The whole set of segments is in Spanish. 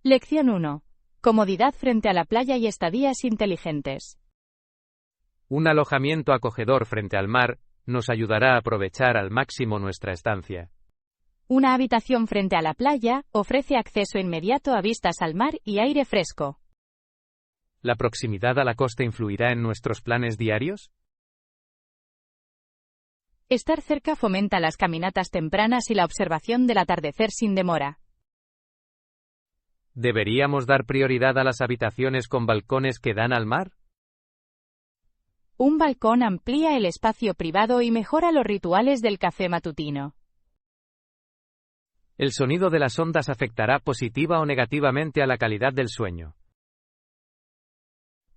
Lección 1. Comodidad frente a la playa y estadías inteligentes. Un alojamiento acogedor frente al mar nos ayudará a aprovechar al máximo nuestra estancia. Una habitación frente a la playa ofrece acceso inmediato a vistas al mar y aire fresco. ¿La proximidad a la costa influirá en nuestros planes diarios? Estar cerca fomenta las caminatas tempranas y la observación del atardecer sin demora. ¿Deberíamos dar prioridad a las habitaciones con balcones que dan al mar? Un balcón amplía el espacio privado y mejora los rituales del café matutino. ¿El sonido de las ondas afectará positiva o negativamente a la calidad del sueño?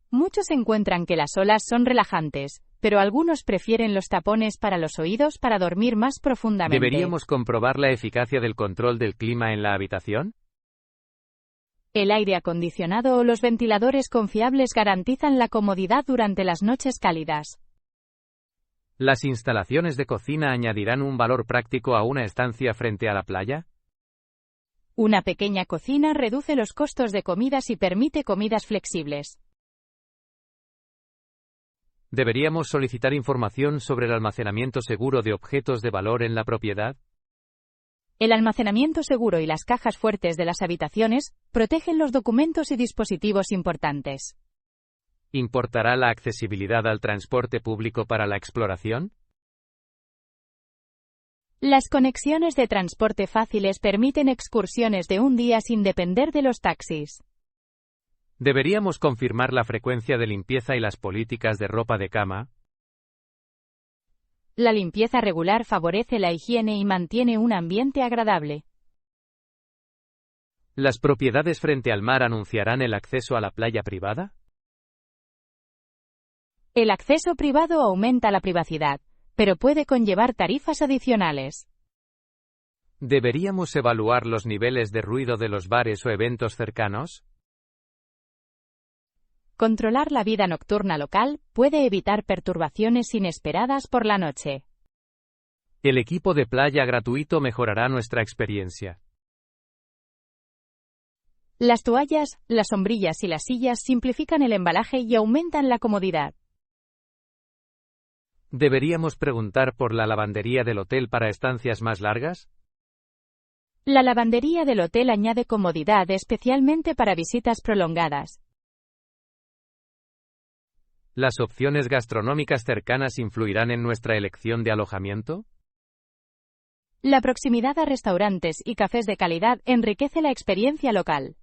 Muchos encuentran que las olas son relajantes, pero algunos prefieren los tapones para los oídos para dormir más profundamente. ¿Deberíamos comprobar la eficacia del control del clima en la habitación? El aire acondicionado o los ventiladores confiables garantizan la comodidad durante las noches cálidas. ¿Las instalaciones de cocina añadirán un valor práctico a una estancia frente a la playa? Una pequeña cocina reduce los costos de comidas y permite comidas flexibles. ¿Deberíamos solicitar información sobre el almacenamiento seguro de objetos de valor en la propiedad? El almacenamiento seguro y las cajas fuertes de las habitaciones protegen los documentos y dispositivos importantes. ¿Importará la accesibilidad al transporte público para la exploración? Las conexiones de transporte fáciles permiten excursiones de un día sin depender de los taxis. ¿Deberíamos confirmar la frecuencia de limpieza y las políticas de ropa de cama? La limpieza regular favorece la higiene y mantiene un ambiente agradable. ¿Las propiedades frente al mar anunciarán el acceso a la playa privada? El acceso privado aumenta la privacidad, pero puede conllevar tarifas adicionales. ¿Deberíamos evaluar los niveles de ruido de los bares o eventos cercanos? Controlar la vida nocturna local puede evitar perturbaciones inesperadas por la noche. El equipo de playa gratuito mejorará nuestra experiencia. Las toallas, las sombrillas y las sillas simplifican el embalaje y aumentan la comodidad. ¿Deberíamos preguntar por la lavandería del hotel para estancias más largas? La lavandería del hotel añade comodidad especialmente para visitas prolongadas. ¿Las opciones gastronómicas cercanas influirán en nuestra elección de alojamiento? La proximidad a restaurantes y cafés de calidad enriquece la experiencia local.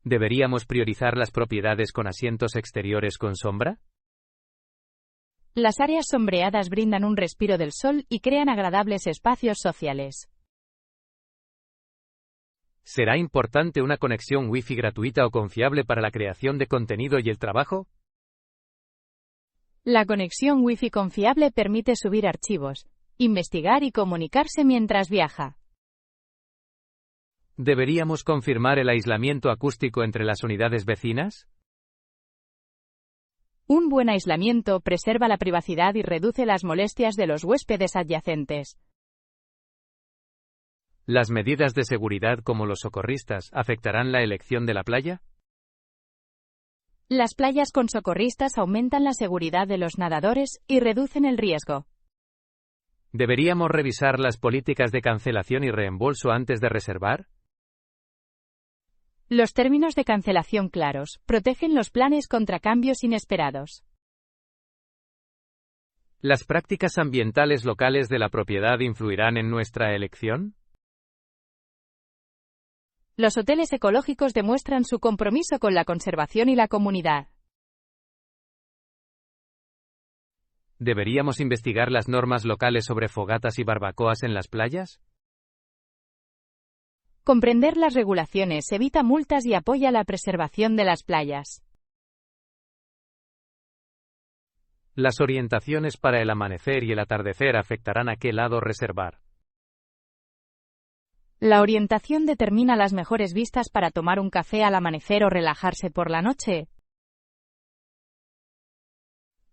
¿Deberíamos priorizar las propiedades con asientos exteriores con sombra? Las áreas sombreadas brindan un respiro del sol y crean agradables espacios sociales. ¿Será importante una conexión Wi-Fi gratuita o confiable para la creación de contenido y el trabajo? La conexión Wi-Fi confiable permite subir archivos, investigar y comunicarse mientras viaja. ¿Deberíamos confirmar el aislamiento acústico entre las unidades vecinas? Un buen aislamiento preserva la privacidad y reduce las molestias de los huéspedes adyacentes. ¿Las medidas de seguridad como los socorristas afectarán la elección de la playa? Las playas con socorristas aumentan la seguridad de los nadadores y reducen el riesgo. ¿Deberíamos revisar las políticas de cancelación y reembolso antes de reservar? Los términos de cancelación claros protegen los planes contra cambios inesperados. ¿Las prácticas ambientales locales de la propiedad influirán en nuestra elección? Los hoteles ecológicos demuestran su compromiso con la conservación y la comunidad. ¿Deberíamos investigar las normas locales sobre fogatas y barbacoas en las playas? Comprender las regulaciones evita multas y apoya la preservación de las playas. ¿Las orientaciones para el amanecer y el atardecer afectarán a qué lado reservar? La orientación determina las mejores vistas para tomar un café al amanecer o relajarse por la noche.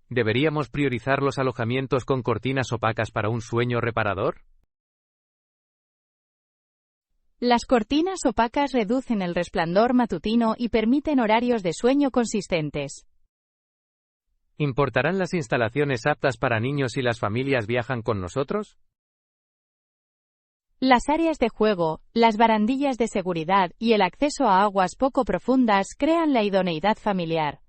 ¿Deberíamos priorizar los alojamientos con cortinas opacas para un sueño reparador? Las cortinas opacas reducen el resplandor matutino y permiten horarios de sueño consistentes. ¿Importarán las instalaciones aptas para niños si las familias viajan con nosotros? Las áreas de juego, las barandillas de seguridad y el acceso a aguas poco profundas crean la idoneidad familiar.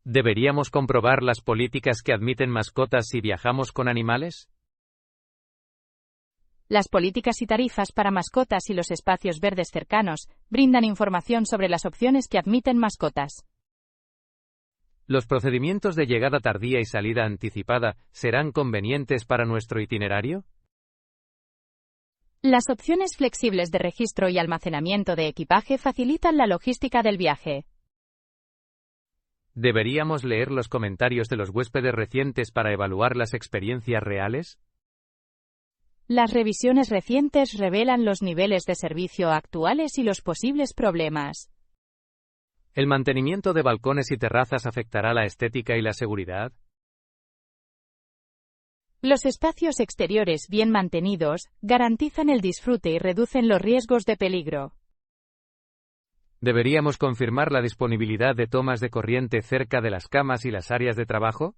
¿Deberíamos comprobar las políticas que admiten mascotas si viajamos con animales? Las políticas y tarifas para mascotas y los espacios verdes cercanos brindan información sobre las opciones que admiten mascotas. ¿Los procedimientos de llegada tardía y salida anticipada serán convenientes para nuestro itinerario? Las opciones flexibles de registro y almacenamiento de equipaje facilitan la logística del viaje. ¿Deberíamos leer los comentarios de los huéspedes recientes para evaluar las experiencias reales? Las revisiones recientes revelan los niveles de servicio actuales y los posibles problemas. ¿El mantenimiento de balcones y terrazas afectará la estética y la seguridad? Los espacios exteriores bien mantenidos garantizan el disfrute y reducen los riesgos de peligro. ¿Deberíamos confirmar la disponibilidad de tomas de corriente cerca de las camas y las áreas de trabajo?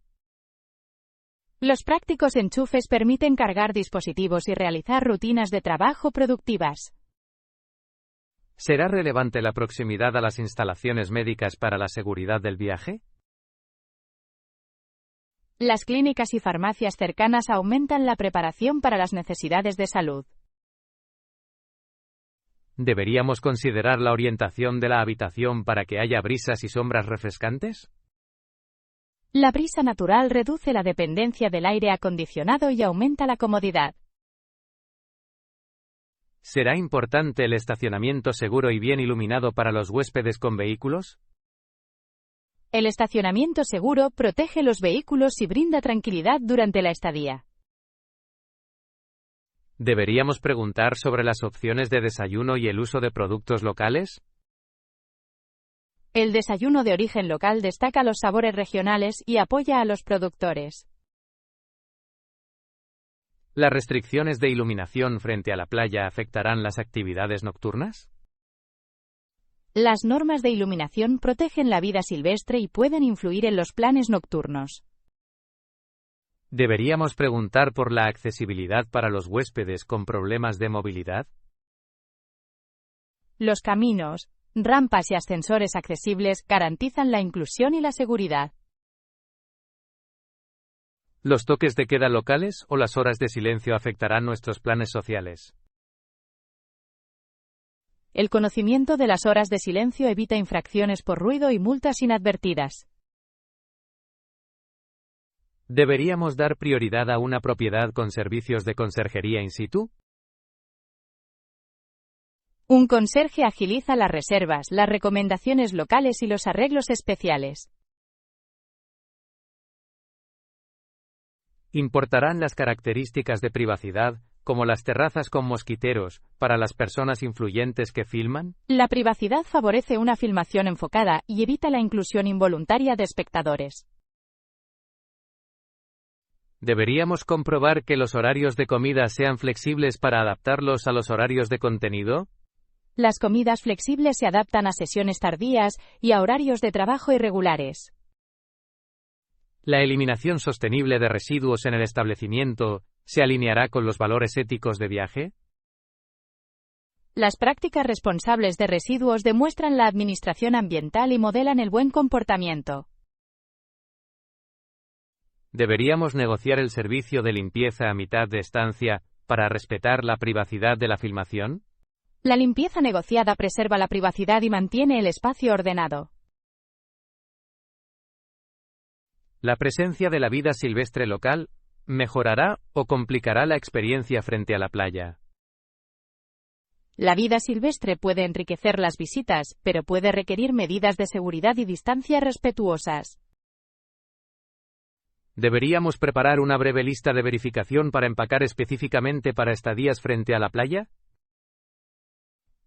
Los prácticos enchufes permiten cargar dispositivos y realizar rutinas de trabajo productivas. ¿Será relevante la proximidad a las instalaciones médicas para la seguridad del viaje? Las clínicas y farmacias cercanas aumentan la preparación para las necesidades de salud. ¿Deberíamos considerar la orientación de la habitación para que haya brisas y sombras refrescantes? La brisa natural reduce la dependencia del aire acondicionado y aumenta la comodidad. ¿Será importante el estacionamiento seguro y bien iluminado para los huéspedes con vehículos? El estacionamiento seguro protege los vehículos y brinda tranquilidad durante la estadía. ¿Deberíamos preguntar sobre las opciones de desayuno y el uso de productos locales? El desayuno de origen local destaca los sabores regionales y apoya a los productores. ¿Las restricciones de iluminación frente a la playa afectarán las actividades nocturnas? Las normas de iluminación protegen la vida silvestre y pueden influir en los planes nocturnos. ¿Deberíamos preguntar por la accesibilidad para los huéspedes con problemas de movilidad? Los caminos, rampas y ascensores accesibles garantizan la inclusión y la seguridad. ¿Los toques de queda locales o las horas de silencio afectarán nuestros planes sociales? El conocimiento de las horas de silencio evita infracciones por ruido y multas inadvertidas. ¿Deberíamos dar prioridad a una propiedad con servicios de conserjería in situ? Un conserje agiliza las reservas, las recomendaciones locales y los arreglos especiales. ¿Importarán las características de privacidad, como las terrazas con mosquiteros, para las personas influyentes que filman? La privacidad favorece una filmación enfocada y evita la inclusión involuntaria de espectadores. ¿Deberíamos comprobar que los horarios de comida sean flexibles para adaptarlos a los horarios de contenido? Las comidas flexibles se adaptan a sesiones tardías y a horarios de trabajo irregulares. ¿La eliminación sostenible de residuos en el establecimiento se alineará con los valores éticos de viaje? Las prácticas responsables de residuos demuestran la administración ambiental y modelan el buen comportamiento. ¿Deberíamos negociar el servicio de limpieza a mitad de estancia para respetar la privacidad de la filmación? La limpieza negociada preserva la privacidad y mantiene el espacio ordenado. ¿La presencia de la vida silvestre local mejorará o complicará la experiencia frente a la playa? La vida silvestre puede enriquecer las visitas, pero puede requerir medidas de seguridad y distancia respetuosas. ¿Deberíamos preparar una breve lista de verificación para empacar específicamente para estadías frente a la playa?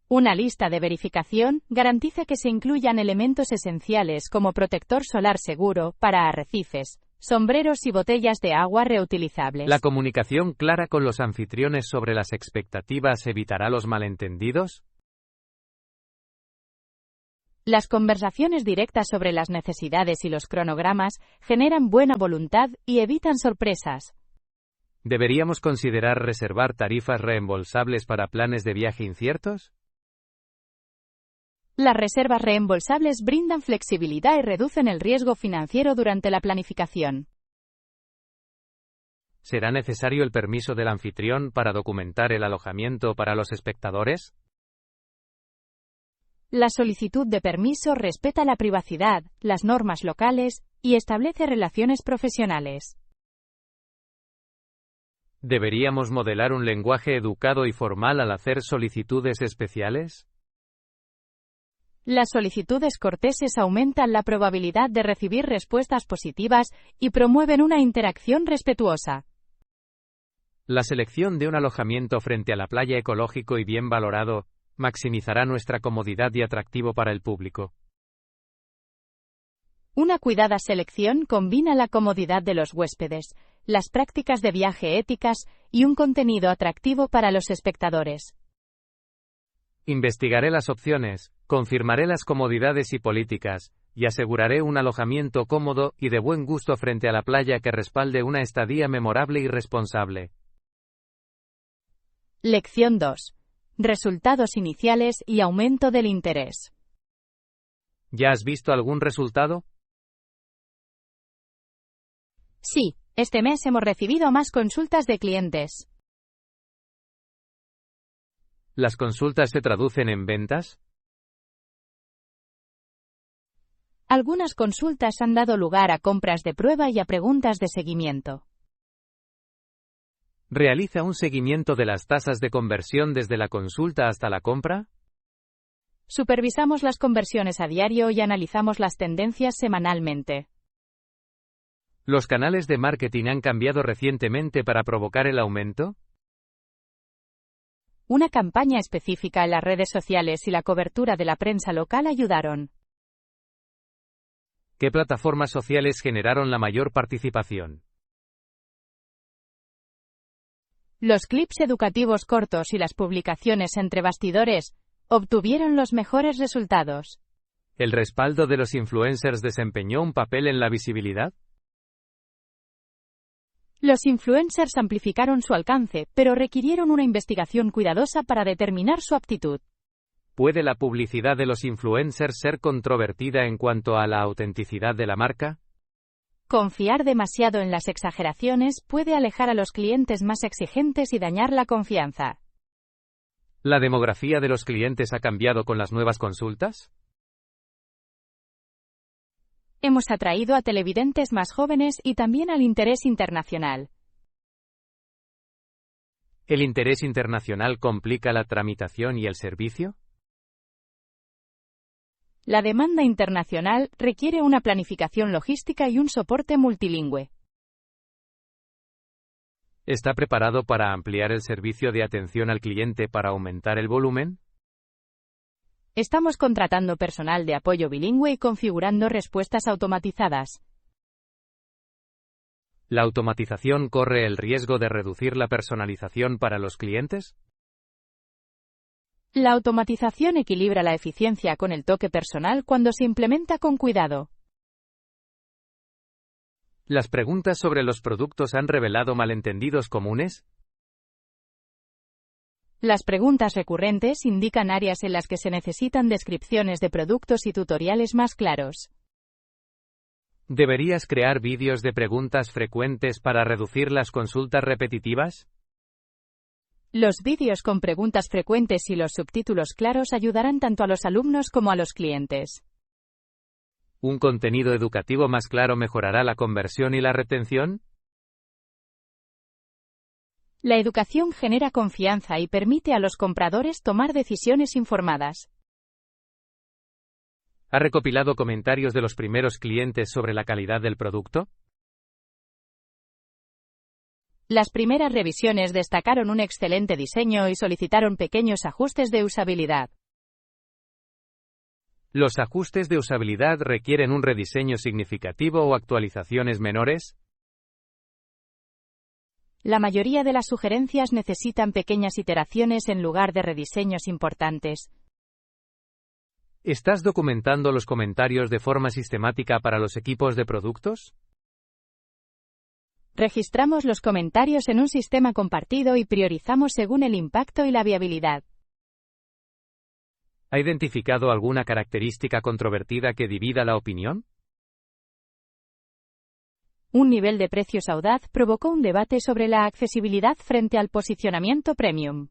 Una lista de verificación garantiza que se incluyan elementos esenciales como protector solar seguro para arrecifes, sombreros y botellas de agua reutilizables. ¿La comunicación clara con los anfitriones sobre las expectativas evitará los malentendidos? Las conversaciones directas sobre las necesidades y los cronogramas generan buena voluntad y evitan sorpresas. ¿Deberíamos considerar reservar tarifas reembolsables para planes de viaje inciertos? Las reservas reembolsables brindan flexibilidad y reducen el riesgo financiero durante la planificación. ¿Será necesario el permiso del anfitrión para documentar el alojamiento para los espectadores? La solicitud de permiso respeta la privacidad, las normas locales y establece relaciones profesionales. ¿Deberíamos modelar un lenguaje educado y formal al hacer solicitudes especiales? Las solicitudes corteses aumentan la probabilidad de recibir respuestas positivas y promueven una interacción respetuosa. La selección de un alojamiento frente a la playa ecológico y bien valorado maximizará nuestra comodidad y atractivo para el público. Una cuidada selección combina la comodidad de los huéspedes, las prácticas de viaje éticas y un contenido atractivo para los espectadores. Investigaré las opciones, confirmaré las comodidades y políticas, y aseguraré un alojamiento cómodo y de buen gusto frente a la playa que respalde una estadía memorable y responsable. Lección 2. Resultados iniciales y aumento del interés. ¿Ya has visto algún resultado? Sí, este mes hemos recibido más consultas de clientes. ¿Las consultas se traducen en ventas? Algunas consultas han dado lugar a compras de prueba y a preguntas de seguimiento. ¿Realiza un seguimiento de las tasas de conversión desde la consulta hasta la compra? Supervisamos las conversiones a diario y analizamos las tendencias semanalmente. ¿Los canales de marketing han cambiado recientemente para provocar el aumento? Una campaña específica en las redes sociales y la cobertura de la prensa local ayudaron. ¿Qué plataformas sociales generaron la mayor participación? Los clips educativos cortos y las publicaciones entre bastidores obtuvieron los mejores resultados. ¿El respaldo de los influencers desempeñó un papel en la visibilidad? Los influencers amplificaron su alcance, pero requirieron una investigación cuidadosa para determinar su aptitud. ¿Puede la publicidad de los influencers ser controvertida en cuanto a la autenticidad de la marca? Confiar demasiado en las exageraciones puede alejar a los clientes más exigentes y dañar la confianza. ¿La demografía de los clientes ha cambiado con las nuevas consultas? Hemos atraído a televidentes más jóvenes y también al interés internacional. ¿El interés internacional complica la tramitación y el servicio? La demanda internacional requiere una planificación logística y un soporte multilingüe. ¿Está preparado para ampliar el servicio de atención al cliente para aumentar el volumen? Estamos contratando personal de apoyo bilingüe y configurando respuestas automatizadas. ¿La automatización corre el riesgo de reducir la personalización para los clientes? La automatización equilibra la eficiencia con el toque personal cuando se implementa con cuidado. ¿Las preguntas sobre los productos han revelado malentendidos comunes? Las preguntas recurrentes indican áreas en las que se necesitan descripciones de productos y tutoriales más claros. ¿Deberías crear vídeos de preguntas frecuentes para reducir las consultas repetitivas? Los vídeos con preguntas frecuentes y los subtítulos claros ayudarán tanto a los alumnos como a los clientes. ¿Un contenido educativo más claro mejorará la conversión y la retención? La educación genera confianza y permite a los compradores tomar decisiones informadas. ¿Ha recopilado comentarios de los primeros clientes sobre la calidad del producto? Las primeras revisiones destacaron un excelente diseño y solicitaron pequeños ajustes de usabilidad. ¿Los ajustes de usabilidad requieren un rediseño significativo o actualizaciones menores? La mayoría de las sugerencias necesitan pequeñas iteraciones en lugar de rediseños importantes. ¿Estás documentando los comentarios de forma sistemática para los equipos de productos? Registramos los comentarios en un sistema compartido y priorizamos según el impacto y la viabilidad. ¿Ha identificado alguna característica controvertida que divida la opinión? Un nivel de precios audaz provocó un debate sobre la accesibilidad frente al posicionamiento premium.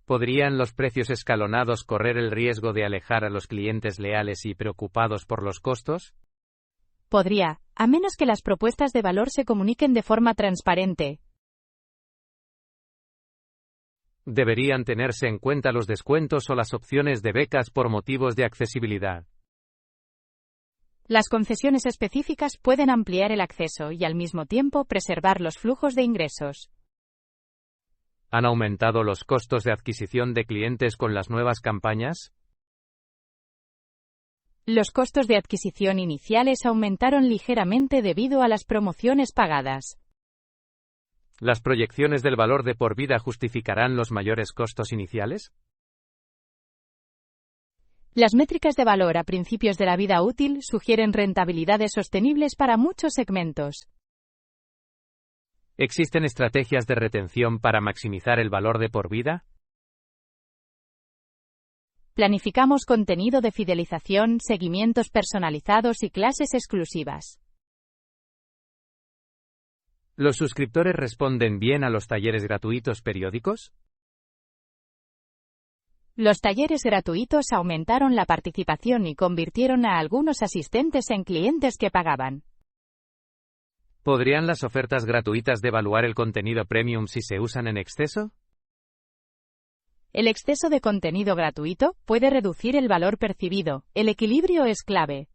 ¿Podrían los precios escalonados correr el riesgo de alejar a los clientes leales y preocupados por los costos? Podría, a menos que las propuestas de valor se comuniquen de forma transparente. ¿Deberían tenerse en cuenta los descuentos o las opciones de becas por motivos de accesibilidad? Las concesiones específicas pueden ampliar el acceso y al mismo tiempo preservar los flujos de ingresos. ¿Han aumentado los costos de adquisición de clientes con las nuevas campañas? Los costos de adquisición iniciales aumentaron ligeramente debido a las promociones pagadas. ¿Las proyecciones del valor de por vida justificarán los mayores costos iniciales? Las métricas de valor a principios de la vida útil sugieren rentabilidades sostenibles para muchos segmentos. ¿Existen estrategias de retención para maximizar el valor de por vida? Planificamos contenido de fidelización, seguimientos personalizados y clases exclusivas. ¿Los suscriptores responden bien a los talleres gratuitos periódicos? Los talleres gratuitos aumentaron la participación y convirtieron a algunos asistentes en clientes que pagaban. ¿Podrían las ofertas gratuitas devaluar el contenido premium si se usan en exceso? El exceso de contenido gratuito puede reducir el valor percibido. El equilibrio es clave.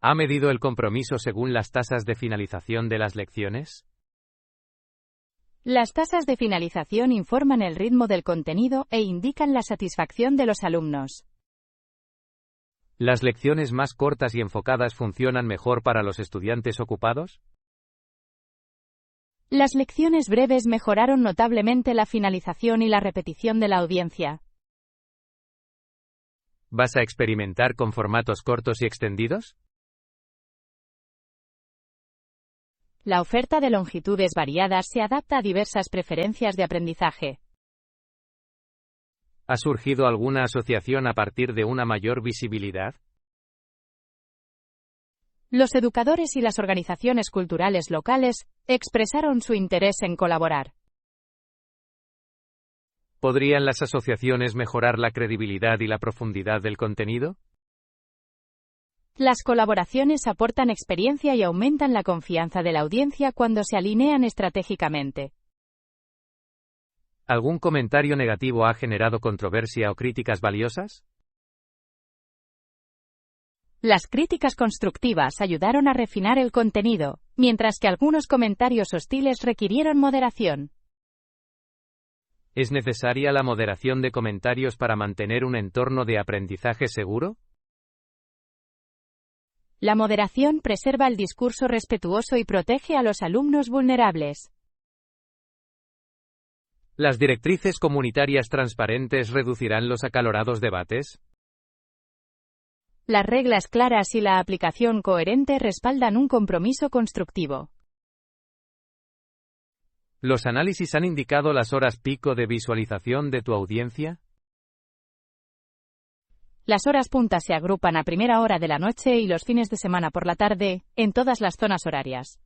¿Ha medido el compromiso según las tasas de finalización de las lecciones? Las tasas de finalización informan el ritmo del contenido e indican la satisfacción de los alumnos. ¿Las lecciones más cortas y enfocadas funcionan mejor para los estudiantes ocupados? Las lecciones breves mejoraron notablemente la finalización y la repetición de la audiencia. ¿Vas a experimentar con formatos cortos y extendidos? La oferta de longitudes variadas se adapta a diversas preferencias de aprendizaje. ¿Ha surgido alguna asociación a partir de una mayor visibilidad? Los educadores y las organizaciones culturales locales expresaron su interés en colaborar. ¿Podrían las asociaciones mejorar la credibilidad y la profundidad del contenido? Las colaboraciones aportan experiencia y aumentan la confianza de la audiencia cuando se alinean estratégicamente. ¿Algún comentario negativo ha generado controversia o críticas valiosas? Las críticas constructivas ayudaron a refinar el contenido, mientras que algunos comentarios hostiles requirieron moderación. ¿Es necesaria la moderación de comentarios para mantener un entorno de aprendizaje seguro? La moderación preserva el discurso respetuoso y protege a los alumnos vulnerables. ¿Las directrices comunitarias transparentes reducirán los acalorados debates? Las reglas claras y la aplicación coherente respaldan un compromiso constructivo. ¿Los análisis han indicado las horas pico de visualización de tu audiencia? Las horas punta se agrupan a primera hora de la noche y los fines de semana por la tarde, en todas las zonas horarias.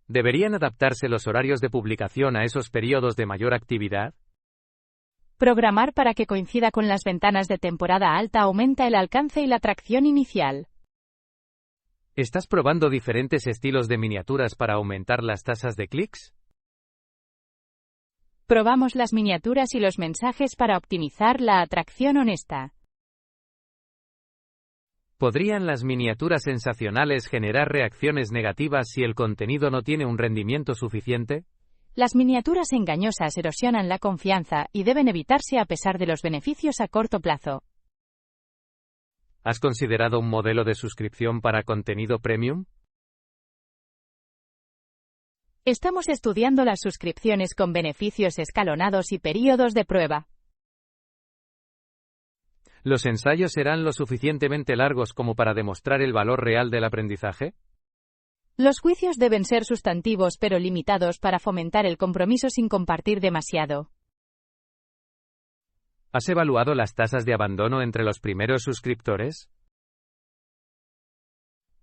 ¿Deberían adaptarse los horarios de publicación a esos periodos de mayor actividad? Programar para que coincida con las ventanas de temporada alta aumenta el alcance y la atracción inicial. ¿Estás probando diferentes estilos de miniaturas para aumentar las tasas de clics? Probamos las miniaturas y los mensajes para optimizar la atracción honesta. ¿Podrían las miniaturas sensacionales generar reacciones negativas si el contenido no tiene un rendimiento suficiente? Las miniaturas engañosas erosionan la confianza y deben evitarse a pesar de los beneficios a corto plazo. ¿Has considerado un modelo de suscripción para contenido premium? Estamos estudiando las suscripciones con beneficios escalonados y períodos de prueba. ¿Los ensayos serán lo suficientemente largos como para demostrar el valor real del aprendizaje? Los juicios deben ser sustantivos pero limitados para fomentar el compromiso sin compartir demasiado. ¿Has evaluado las tasas de abandono entre los primeros suscriptores?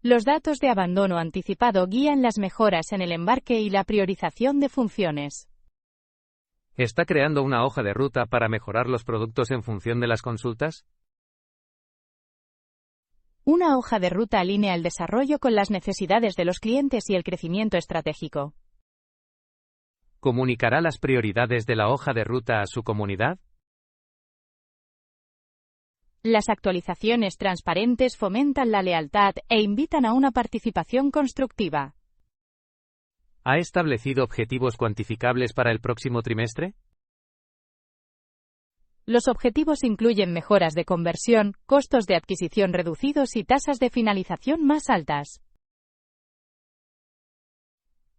Los datos de abandono anticipado guían las mejoras en el embarque y la priorización de funciones. ¿Está creando una hoja de ruta para mejorar los productos en función de las consultas? Una hoja de ruta alinea el desarrollo con las necesidades de los clientes y el crecimiento estratégico. ¿Comunicará las prioridades de la hoja de ruta a su comunidad? Las actualizaciones transparentes fomentan la lealtad e invitan a una participación constructiva. ¿Ha establecido objetivos cuantificables para el próximo trimestre? Los objetivos incluyen mejoras de conversión, costos de adquisición reducidos y tasas de finalización más altas.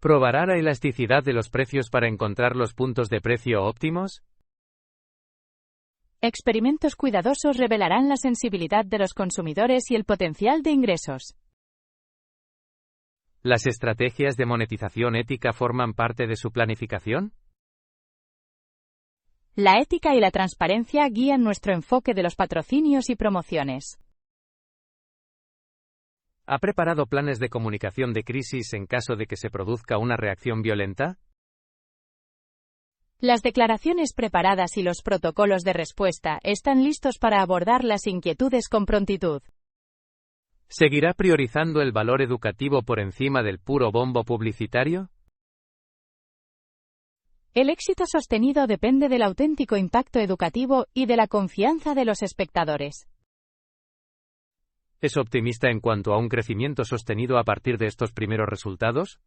¿Probará la elasticidad de los precios para encontrar los puntos de precio óptimos? Experimentos cuidadosos revelarán la sensibilidad de los consumidores y el potencial de ingresos. ¿Las estrategias de monetización ética forman parte de su planificación? La ética y la transparencia guían nuestro enfoque de los patrocinios y promociones. ¿Ha preparado planes de comunicación de crisis en caso de que se produzca una reacción violenta? Las declaraciones preparadas y los protocolos de respuesta están listos para abordar las inquietudes con prontitud. ¿Seguirá priorizando el valor educativo por encima del puro bombo publicitario? El éxito sostenido depende del auténtico impacto educativo y de la confianza de los espectadores. ¿Es optimista en cuanto a un crecimiento sostenido a partir de estos primeros resultados?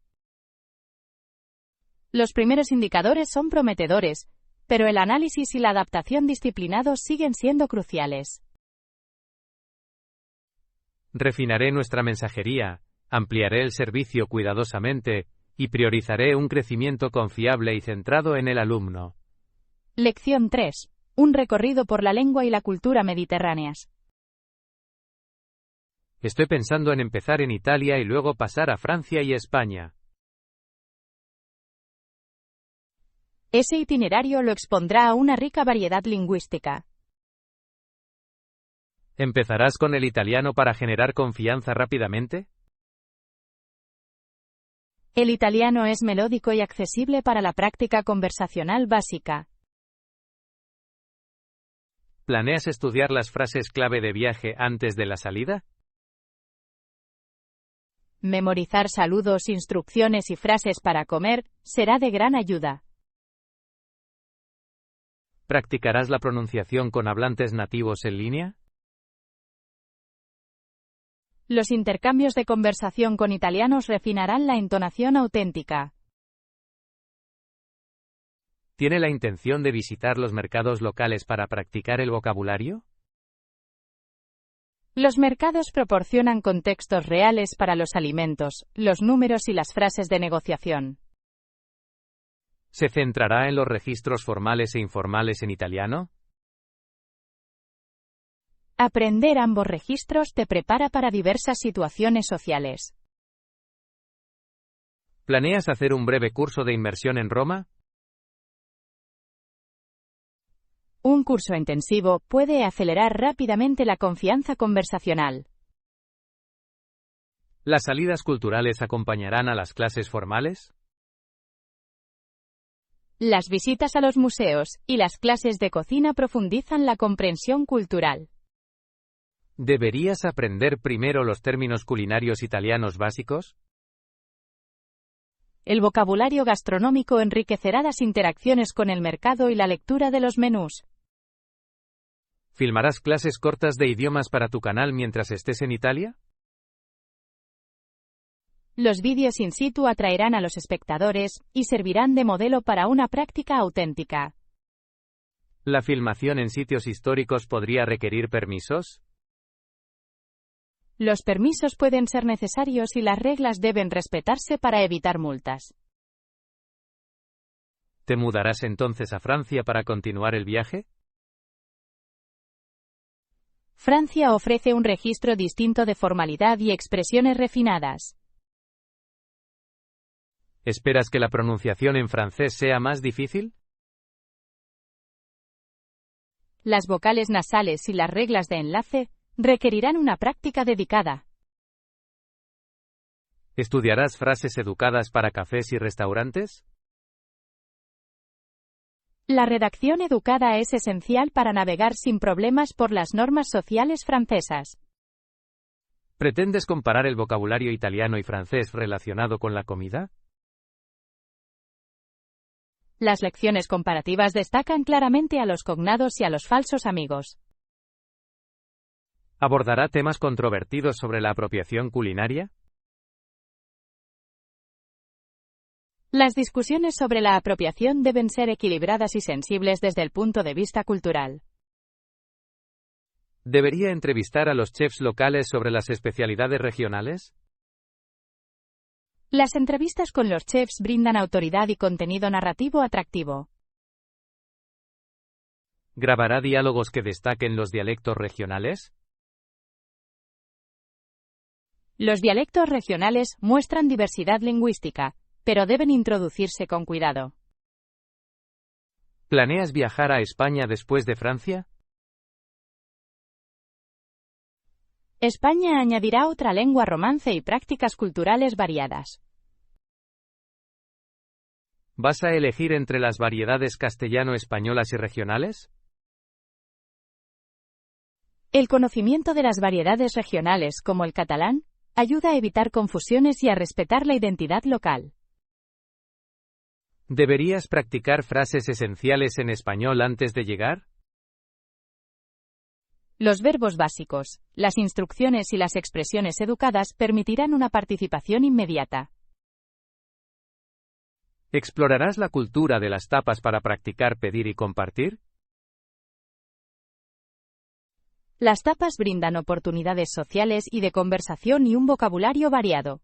Los primeros indicadores son prometedores, pero el análisis y la adaptación disciplinados siguen siendo cruciales. Refinaré nuestra mensajería, ampliaré el servicio cuidadosamente, y priorizaré un crecimiento confiable y centrado en el alumno. Lección 3. Un recorrido por la lengua y la cultura mediterráneas. Estoy pensando en empezar en Italia y luego pasar a Francia y España. Ese itinerario lo expondrá a una rica variedad lingüística. ¿Empezarás con el italiano para generar confianza rápidamente? El italiano es melódico y accesible para la práctica conversacional básica. ¿Planeas estudiar las frases clave de viaje antes de la salida? Memorizar saludos, instrucciones y frases para comer será de gran ayuda. ¿Practicarás la pronunciación con hablantes nativos en línea? Los intercambios de conversación con italianos refinarán la entonación auténtica. ¿Tiene la intención de visitar los mercados locales para practicar el vocabulario? Los mercados proporcionan contextos reales para los alimentos, los números y las frases de negociación. ¿Se centrará en los registros formales e informales en italiano? Aprender ambos registros te prepara para diversas situaciones sociales. ¿Planeas hacer un breve curso de inmersión en Roma? Un curso intensivo puede acelerar rápidamente la confianza conversacional. ¿Las salidas culturales acompañarán a las clases formales? Las visitas a los museos y las clases de cocina profundizan la comprensión cultural. ¿Deberías aprender primero los términos culinarios italianos básicos? El vocabulario gastronómico enriquecerá las interacciones con el mercado y la lectura de los menús. ¿Filmarás clases cortas de idiomas para tu canal mientras estés en Italia? Los vídeos in situ atraerán a los espectadores y servirán de modelo para una práctica auténtica. ¿La filmación en sitios históricos podría requerir permisos? Los permisos pueden ser necesarios y las reglas deben respetarse para evitar multas. ¿Te mudarás entonces a Francia para continuar el viaje? Francia ofrece un registro distinto de formalidad y expresiones refinadas. ¿Esperas que la pronunciación en francés sea más difícil? Las vocales nasales y las reglas de enlace requerirán una práctica dedicada. ¿Estudiarás frases educadas para cafés y restaurantes? La redacción educada es esencial para navegar sin problemas por las normas sociales francesas. ¿Pretendes comparar el vocabulario italiano y francés relacionado con la comida? Las lecciones comparativas destacan claramente a los cognados y a los falsos amigos. ¿Abordará temas controvertidos sobre la apropiación culinaria? Las discusiones sobre la apropiación deben ser equilibradas y sensibles desde el punto de vista cultural. ¿Debería entrevistar a los chefs locales sobre las especialidades regionales? Las entrevistas con los chefs brindan autoridad y contenido narrativo atractivo. ¿Grabará diálogos que destaquen los dialectos regionales? Los dialectos regionales muestran diversidad lingüística, pero deben introducirse con cuidado. ¿Planeas viajar a España después de Francia? España añadirá otra lengua romance y prácticas culturales variadas. ¿Vas a elegir entre las variedades castellano-españolas y regionales? El conocimiento de las variedades regionales, como el catalán, ayuda a evitar confusiones y a respetar la identidad local. ¿Deberías practicar frases esenciales en español antes de llegar? Los verbos básicos, las instrucciones y las expresiones educadas permitirán una participación inmediata. ¿Explorarás la cultura de las tapas para practicar pedir y compartir? Las tapas brindan oportunidades sociales y de conversación y un vocabulario variado.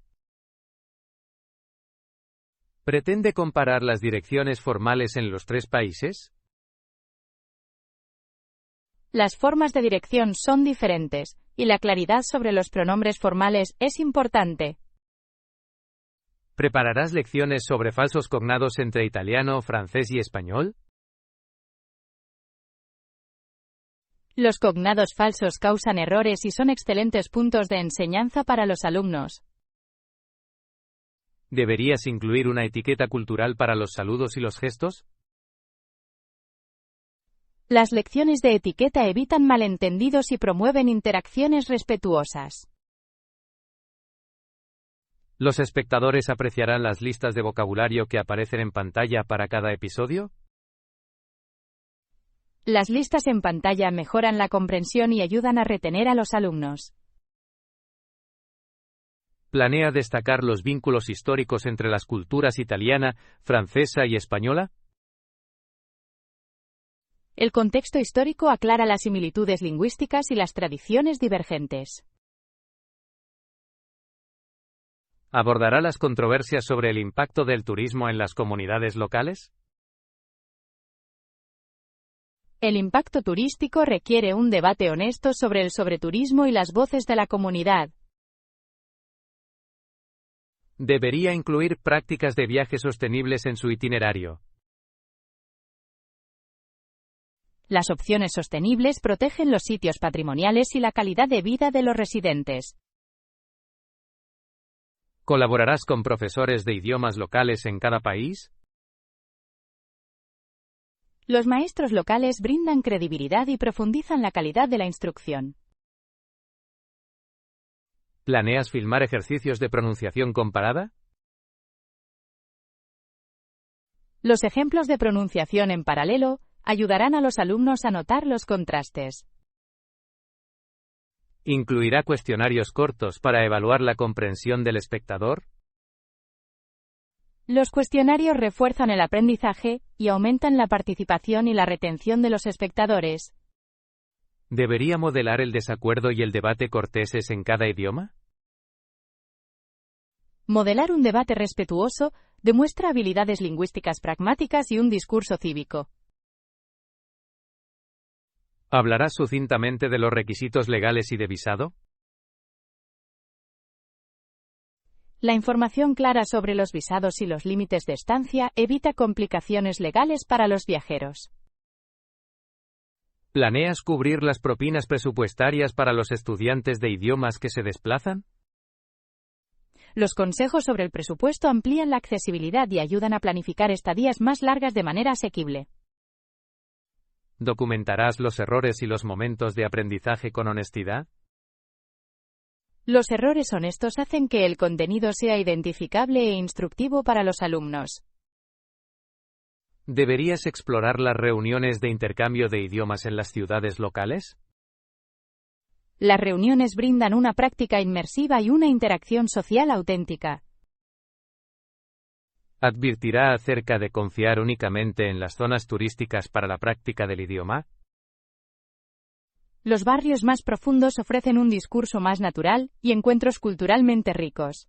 ¿Pretende comparar las direcciones formales en los 3 países? Las formas de dirección son diferentes, y la claridad sobre los pronombres formales es importante. ¿Prepararás lecciones sobre falsos cognados entre italiano, francés y español? Los cognados falsos causan errores y son excelentes puntos de enseñanza para los alumnos. ¿Deberías incluir una etiqueta cultural para los saludos y los gestos? Las lecciones de etiqueta evitan malentendidos y promueven interacciones respetuosas. ¿Los espectadores apreciarán las listas de vocabulario que aparecen en pantalla para cada episodio? Las listas en pantalla mejoran la comprensión y ayudan a retener a los alumnos. ¿Planea destacar los vínculos históricos entre las culturas italiana, francesa y española? El contexto histórico aclara las similitudes lingüísticas y las tradiciones divergentes. ¿Abordará las controversias sobre el impacto del turismo en las comunidades locales? El impacto turístico requiere un debate honesto sobre el sobreturismo y las voces de la comunidad. ¿Debería incluir prácticas de viaje sostenibles en su itinerario? Las opciones sostenibles protegen los sitios patrimoniales y la calidad de vida de los residentes. ¿Colaborarás con profesores de idiomas locales en cada país? Los maestros locales brindan credibilidad y profundizan la calidad de la instrucción. ¿Planeas filmar ejercicios de pronunciación comparada? Los ejemplos de pronunciación en paralelo ayudarán a los alumnos a notar los contrastes. ¿Incluirá cuestionarios cortos para evaluar la comprensión del espectador? Los cuestionarios refuerzan el aprendizaje y aumentan la participación y la retención de los espectadores. ¿Debería modelar el desacuerdo y el debate corteses en cada idioma? Modelar un debate respetuoso demuestra habilidades lingüísticas pragmáticas y un discurso cívico. ¿Hablarás sucintamente de los requisitos legales y de visado? La información clara sobre los visados y los límites de estancia evita complicaciones legales para los viajeros. ¿Planeas cubrir las propinas presupuestarias para los estudiantes de idiomas que se desplazan? Los consejos sobre el presupuesto amplían la accesibilidad y ayudan a planificar estadías más largas de manera asequible. ¿Documentarás los errores y los momentos de aprendizaje con honestidad? Los errores honestos hacen que el contenido sea identificable e instructivo para los alumnos. ¿Deberías explorar las reuniones de intercambio de idiomas en las ciudades locales? Las reuniones brindan una práctica inmersiva y una interacción social auténtica. ¿Advertirá acerca de confiar únicamente en las zonas turísticas para la práctica del idioma? Los barrios más profundos ofrecen un discurso más natural y encuentros culturalmente ricos.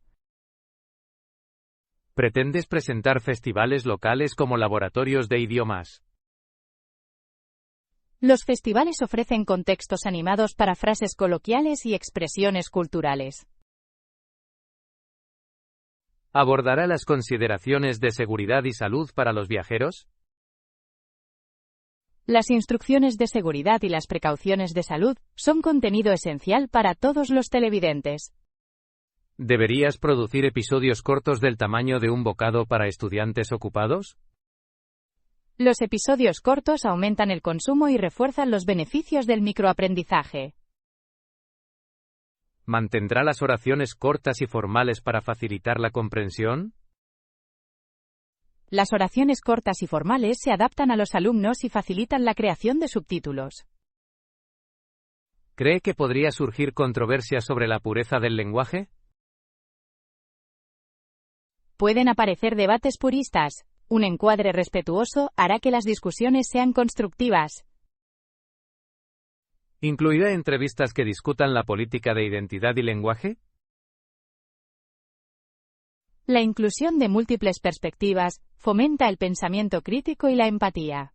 ¿Pretendes presentar festivales locales como laboratorios de idiomas? Los festivales ofrecen contextos animados para frases coloquiales y expresiones culturales. ¿Abordará las consideraciones de seguridad y salud para los viajeros? Las instrucciones de seguridad y las precauciones de salud son contenido esencial para todos los televidentes. ¿Deberías producir episodios cortos del tamaño de un bocado para estudiantes ocupados? Los episodios cortos aumentan el consumo y refuerzan los beneficios del microaprendizaje. ¿Mantendrá las oraciones cortas y formales para facilitar la comprensión? Las oraciones cortas y formales se adaptan a los alumnos y facilitan la creación de subtítulos. ¿Cree que podría surgir controversia sobre la pureza del lenguaje? Pueden aparecer debates puristas. Un encuadre respetuoso hará que las discusiones sean constructivas. ¿Incluirá entrevistas que discutan la política de identidad y lenguaje? La inclusión de múltiples perspectivas fomenta el pensamiento crítico y la empatía.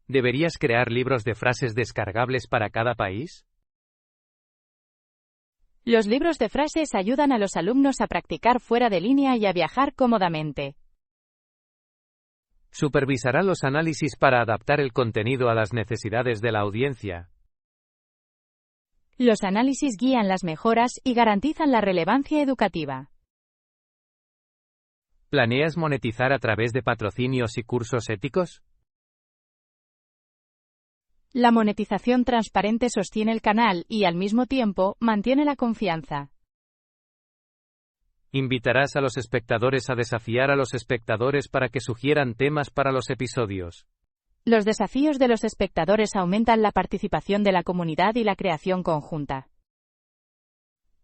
¿Deberías crear libros de frases descargables para cada país? Los libros de frases ayudan a los alumnos a practicar fuera de línea y a viajar cómodamente. ¿Supervisará los análisis para adaptar el contenido a las necesidades de la audiencia? Los análisis guían las mejoras y garantizan la relevancia educativa. ¿Planeas monetizar a través de patrocinios y cursos éticos? La monetización transparente sostiene el canal y, al mismo tiempo, mantiene la confianza. ¿Invitarás a los espectadores a desafiar a los espectadores para que sugieran temas para los episodios? Los desafíos de los espectadores aumentan la participación de la comunidad y la creación conjunta.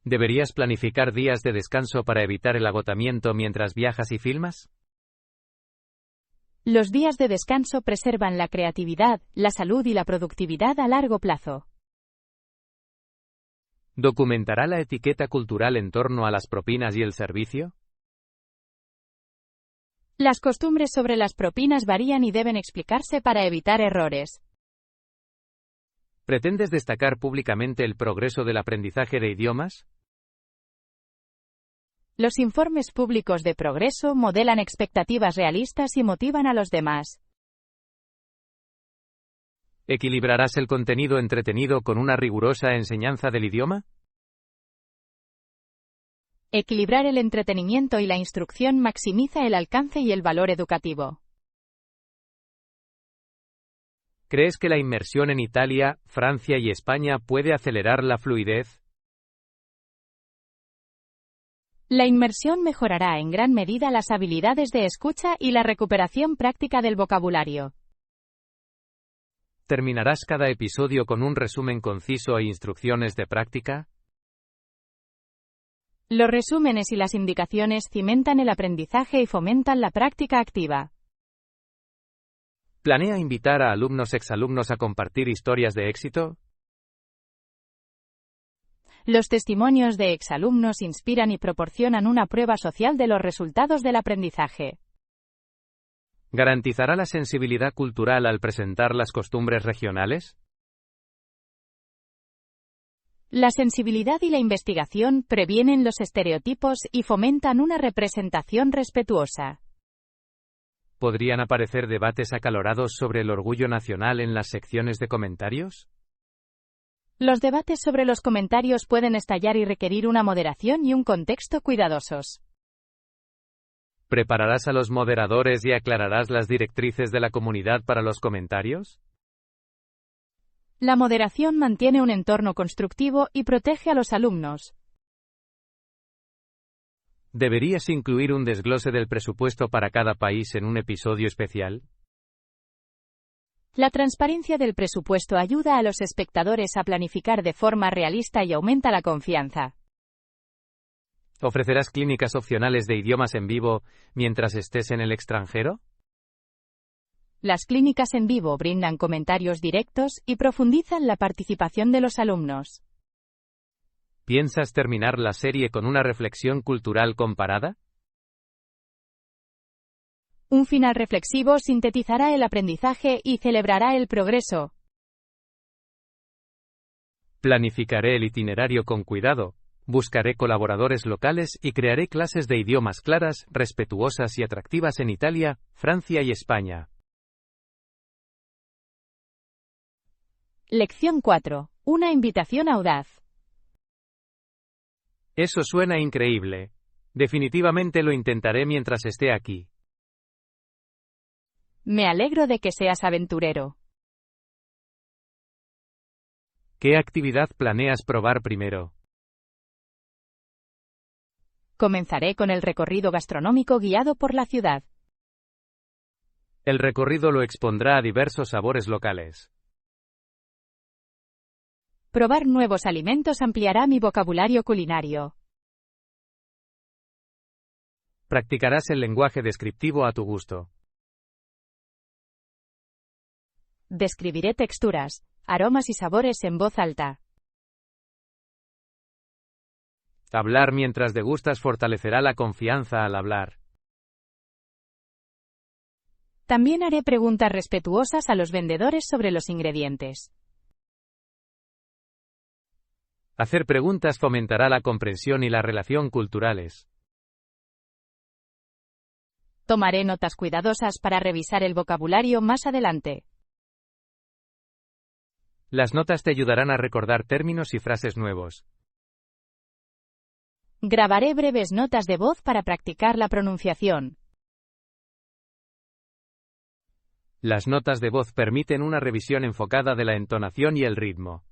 ¿Deberías planificar días de descanso para evitar el agotamiento mientras viajas y filmas? Los días de descanso preservan la creatividad, la salud y la productividad a largo plazo. ¿Documentará la etiqueta cultural en torno a las propinas y el servicio? Las costumbres sobre las propinas varían y deben explicarse para evitar errores. ¿Pretendes destacar públicamente el progreso del aprendizaje de idiomas? Los informes públicos de progreso modelan expectativas realistas y motivan a los demás. ¿Equilibrarás el contenido entretenido con una rigurosa enseñanza del idioma? Equilibrar el entretenimiento y la instrucción maximiza el alcance y el valor educativo. ¿Crees que la inmersión en Italia, Francia y España puede acelerar la fluidez? La inmersión mejorará en gran medida las habilidades de escucha y la recuperación práctica del vocabulario. ¿Terminarás cada episodio con un resumen conciso e instrucciones de práctica? Los resúmenes y las indicaciones cimentan el aprendizaje y fomentan la práctica activa. ¿Planea invitar a alumnos-exalumnos a compartir historias de éxito? Los testimonios de exalumnos inspiran y proporcionan una prueba social de los resultados del aprendizaje. ¿Garantizará la sensibilidad cultural al presentar las costumbres regionales? La sensibilidad y la investigación previenen los estereotipos y fomentan una representación respetuosa. ¿Podrían aparecer debates acalorados sobre el orgullo nacional en las secciones de comentarios? Los debates sobre los comentarios pueden estallar y requerir una moderación y un contexto cuidadosos. ¿Prepararás a los moderadores y aclararás las directrices de la comunidad para los comentarios? La moderación mantiene un entorno constructivo y protege a los alumnos. ¿Deberías incluir un desglose del presupuesto para cada país en un episodio especial? La transparencia del presupuesto ayuda a los espectadores a planificar de forma realista y aumenta la confianza. ¿Ofrecerás clínicas opcionales de idiomas en vivo mientras estés en el extranjero? Las clínicas en vivo brindan comentarios directos y profundizan la participación de los alumnos. ¿Piensas terminar la serie con una reflexión cultural comparada? Un final reflexivo sintetizará el aprendizaje y celebrará el progreso. Planificaré el itinerario con cuidado, buscaré colaboradores locales y crearé clases de idiomas claras, respetuosas y atractivas en Italia, Francia y España. Lección 4. Una invitación audaz. Eso suena increíble. Definitivamente lo intentaré mientras esté aquí. Me alegro de que seas aventurero. ¿Qué actividad planeas probar primero? Comenzaré con el recorrido gastronómico guiado por la ciudad. El recorrido lo expondrá a diversos sabores locales. Probar nuevos alimentos ampliará mi vocabulario culinario. Practicarás el lenguaje descriptivo a tu gusto. Describiré texturas, aromas y sabores en voz alta. Hablar mientras degustas fortalecerá la confianza al hablar. También haré preguntas respetuosas a los vendedores sobre los ingredientes. Hacer preguntas fomentará la comprensión y la relación culturales. Tomaré notas cuidadosas para revisar el vocabulario más adelante. Las notas te ayudarán a recordar términos y frases nuevos. Grabaré breves notas de voz para practicar la pronunciación. Las notas de voz permiten una revisión enfocada de la entonación y el ritmo.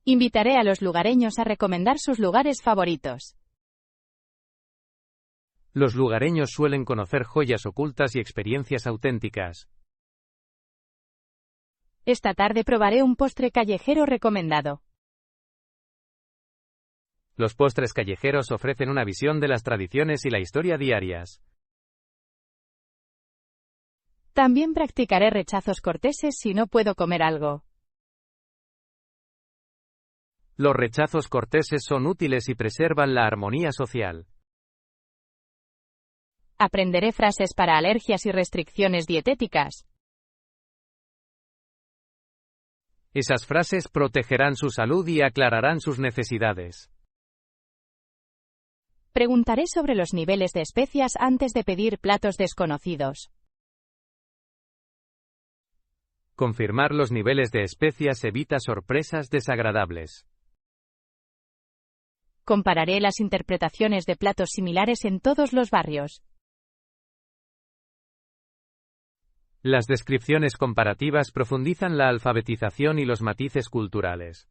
Invitaré a los lugareños a recomendar sus lugares favoritos. Los lugareños suelen conocer joyas ocultas y experiencias auténticas. Esta tarde probaré un postre callejero recomendado. Los postres callejeros ofrecen una visión de las tradiciones y la historia diarias. También practicaré rechazos corteses si no puedo comer algo. Los rechazos corteses son útiles y preservan la armonía social. Aprenderé frases para alergias y restricciones dietéticas. Esas frases protegerán su salud y aclararán sus necesidades. Preguntaré sobre los niveles de especias antes de pedir platos desconocidos. Confirmar los niveles de especias evita sorpresas desagradables. Compararé las interpretaciones de platos similares en todos los barrios. Las descripciones comparativas profundizan la alfabetización y los matices culturales.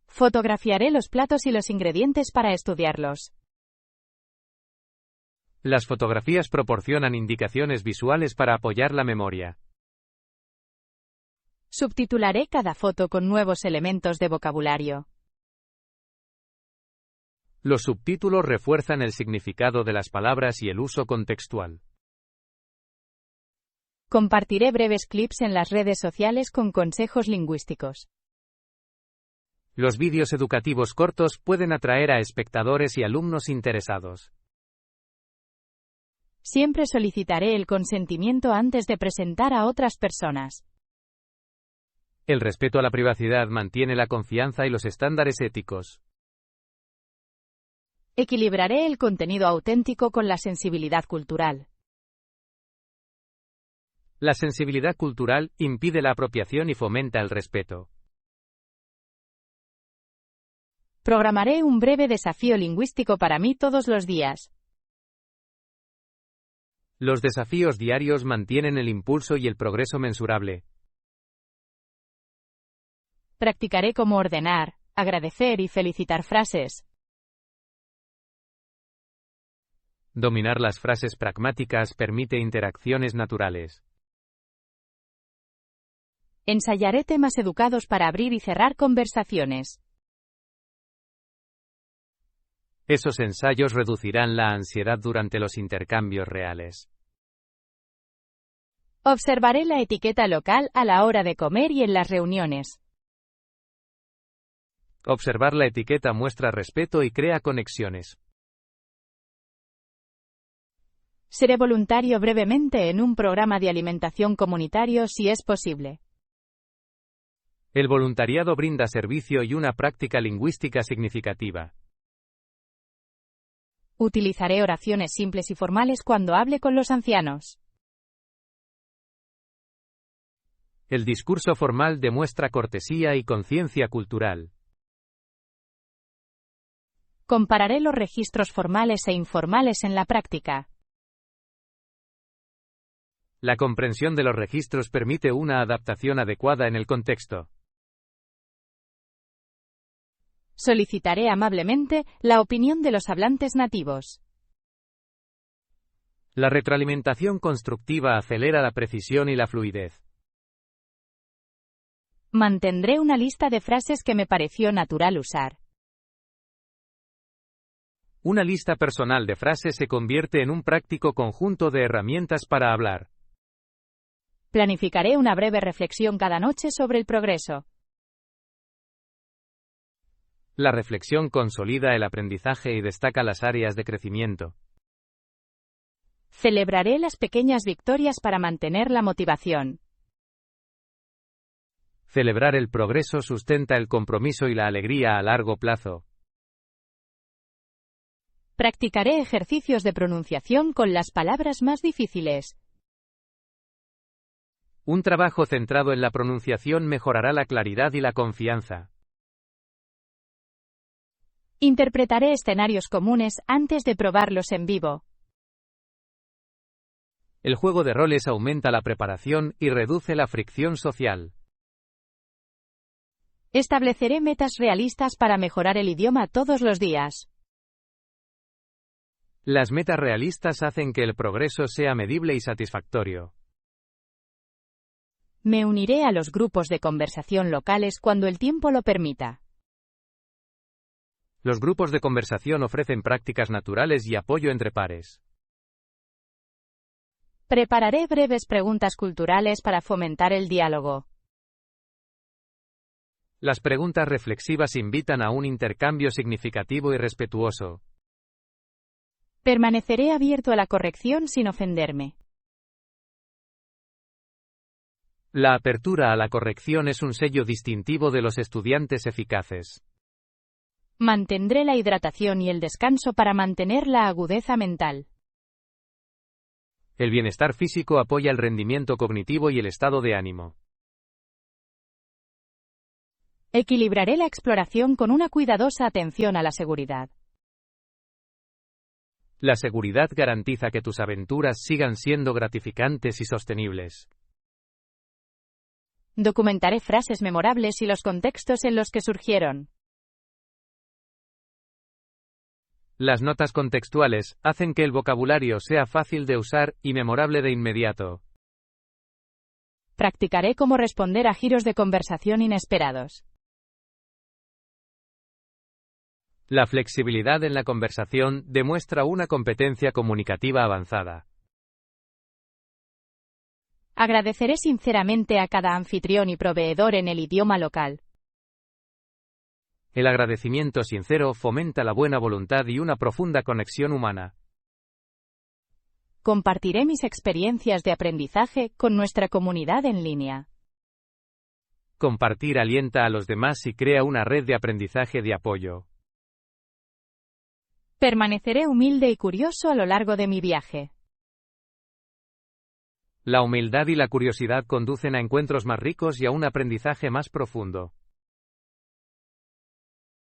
Fotografiaré los platos y los ingredientes para estudiarlos. Las fotografías proporcionan indicaciones visuales para apoyar la memoria. Subtitularé cada foto con nuevos elementos de vocabulario. Los subtítulos refuerzan el significado de las palabras y el uso contextual. Compartiré breves clips en las redes sociales con consejos lingüísticos. Los vídeos educativos cortos pueden atraer a espectadores y alumnos interesados. Siempre solicitaré el consentimiento antes de presentar a otras personas. El respeto a la privacidad mantiene la confianza y los estándares éticos. Equilibraré el contenido auténtico con la sensibilidad cultural. La sensibilidad cultural impide la apropiación y fomenta el respeto. Programaré un breve desafío lingüístico para mí todos los días. Los desafíos diarios mantienen el impulso y el progreso mensurable. Practicaré cómo ordenar, agradecer y felicitar frases. Dominar las frases pragmáticas permite interacciones naturales. Ensayaré temas educados para abrir y cerrar conversaciones. Esos ensayos reducirán la ansiedad durante los intercambios reales. Observaré la etiqueta local a la hora de comer y en las reuniones. Observar la etiqueta muestra respeto y crea conexiones. Seré voluntario brevemente en un programa de alimentación comunitario si es posible. El voluntariado brinda servicio y una práctica lingüística significativa. Utilizaré oraciones simples y formales cuando hable con los ancianos. El discurso formal demuestra cortesía y conciencia cultural. Compararé los registros formales e informales en la práctica. La comprensión de los registros permite una adaptación adecuada en el contexto. Solicitaré amablemente la opinión de los hablantes nativos. La retroalimentación constructiva acelera la precisión y la fluidez. Mantendré una lista de frases que me pareció natural usar. Una lista personal de frases se convierte en un práctico conjunto de herramientas para hablar. Planificaré una breve reflexión cada noche sobre el progreso. La reflexión consolida el aprendizaje y destaca las áreas de crecimiento. Celebraré las pequeñas victorias para mantener la motivación. Celebrar el progreso sustenta el compromiso y la alegría a largo plazo. Practicaré ejercicios de pronunciación con las palabras más difíciles. Un trabajo centrado en la pronunciación mejorará la claridad y la confianza. Interpretaré escenarios comunes antes de probarlos en vivo. El juego de roles aumenta la preparación y reduce la fricción social. Estableceré metas realistas para mejorar el idioma todos los días. Las metas realistas hacen que el progreso sea medible y satisfactorio. Me uniré a los grupos de conversación locales cuando el tiempo lo permita. Los grupos de conversación ofrecen prácticas naturales y apoyo entre pares. Prepararé breves preguntas culturales para fomentar el diálogo. Las preguntas reflexivas invitan a un intercambio significativo y respetuoso. Permaneceré abierto a la corrección sin ofenderme. La apertura a la corrección es un sello distintivo de los estudiantes eficaces. Mantendré la hidratación y el descanso para mantener la agudeza mental. El bienestar físico apoya el rendimiento cognitivo y el estado de ánimo. Equilibraré la exploración con una cuidadosa atención a la seguridad. La seguridad garantiza que tus aventuras sigan siendo gratificantes y sostenibles. Documentaré frases memorables y los contextos en los que surgieron. Las notas contextuales hacen que el vocabulario sea fácil de usar y memorable de inmediato. Practicaré cómo responder a giros de conversación inesperados. La flexibilidad en la conversación demuestra una competencia comunicativa avanzada. Agradeceré sinceramente a cada anfitrión y proveedor en el idioma local. El agradecimiento sincero fomenta la buena voluntad y una profunda conexión humana. Compartiré mis experiencias de aprendizaje con nuestra comunidad en línea. Compartir alienta a los demás y crea una red de aprendizaje de apoyo. Permaneceré humilde y curioso a lo largo de mi viaje. La humildad y la curiosidad conducen a encuentros más ricos y a un aprendizaje más profundo.